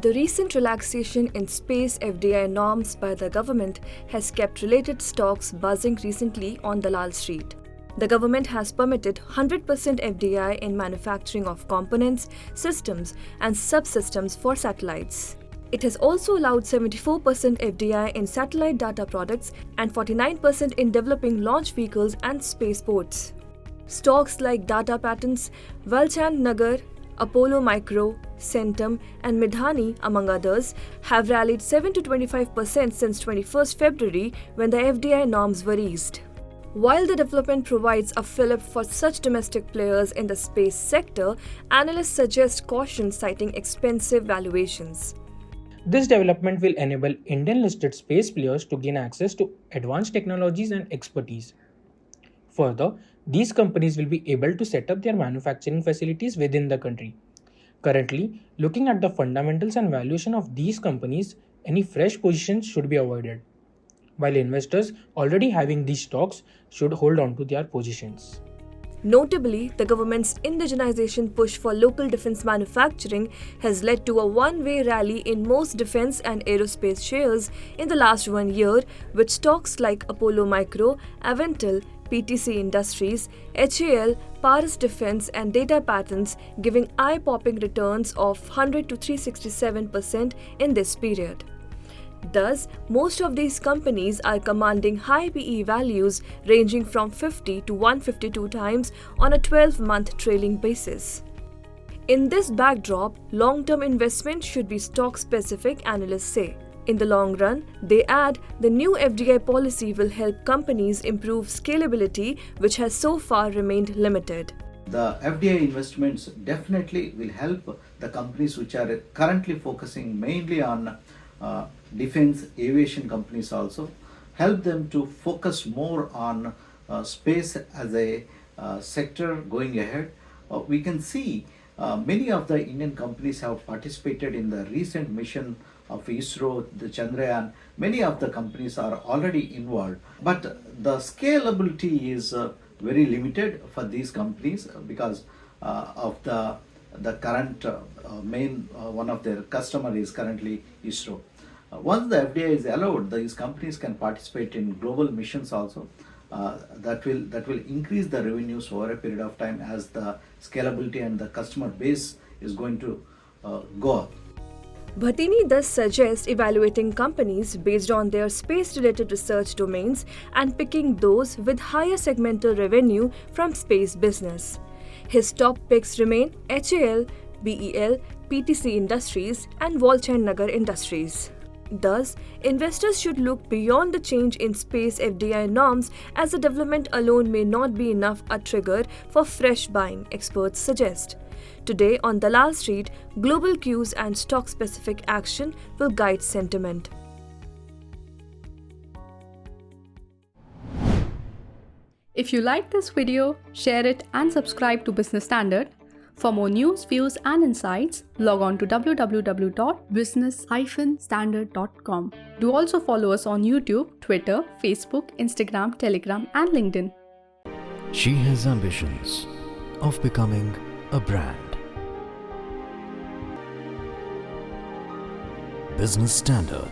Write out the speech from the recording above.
The recent relaxation in space FDI norms by the government has kept related stocks buzzing recently on Dalal Street. The government has permitted 100% FDI in manufacturing of components, systems, and subsystems for satellites. It has also allowed 74% FDI in satellite data products and 49% in developing launch vehicles and spaceports. Stocks like Data Patents, Valchand Nagar, Apollo Micro, Centum, and Midhani, among others, have rallied 7 to 25% since 21st February when the FDI norms were eased. While the development provides a fillip for such domestic players in the space sector, analysts suggest caution citing expensive valuations. This development will enable Indian-listed space players to gain access to advanced technologies and expertise. Further, these companies will be able to set up their manufacturing facilities within the country. Currently, looking at the fundamentals and valuation of these companies, any fresh positions should be avoided, while investors already having these stocks should hold on to their positions. Notably, the government's indigenization push for local defense manufacturing has led to a one-way rally in most defense and aerospace shares in the last 1 year, with stocks like Apollo Micro, Aventil, PTC Industries, HAL, Paris Defense and Data Patents giving eye-popping returns of 100 to 367% in this period. Thus, most of these companies are commanding high PE values ranging from 50 to 152 times on a 12-month trailing basis. In this backdrop, long-term investment should be stock-specific, analysts say. In the long run, they add, the new FDI policy will help companies improve scalability, which has so far remained limited. The FDI investments definitely will help the companies which are currently focusing mainly on defense aviation companies also, help them to focus more on space as a sector going ahead. We can see many of the Indian companies have participated in the recent mission of ISRO, the Chandrayaan. Many of the companies are already involved, but the scalability is very limited for these companies because of the current main one of their customer is currently ISRO. Once the FDI is allowed, these companies can participate in global missions also. That will increase the revenues over a period of time as the scalability and the customer base is going to go up. Bhatini thus suggests evaluating companies based on their space-related research domains and picking those with higher segmental revenue from space business. His top picks remain HAL, BEL, PTC Industries and Valchand Nagar Industries. Thus, investors should look beyond the change in space FDI norms, as the development alone may not be enough a trigger for fresh buying, experts suggest. Today on Dalal Street, global cues and stock-specific action will guide sentiment. If you like this video, share it and subscribe to Business Standard. For more news, views and insights, log on to www.business-standard.com. Do also follow us on YouTube, Twitter, Facebook, Instagram, Telegram and LinkedIn. She has ambitions of becoming a brand. Business Standard.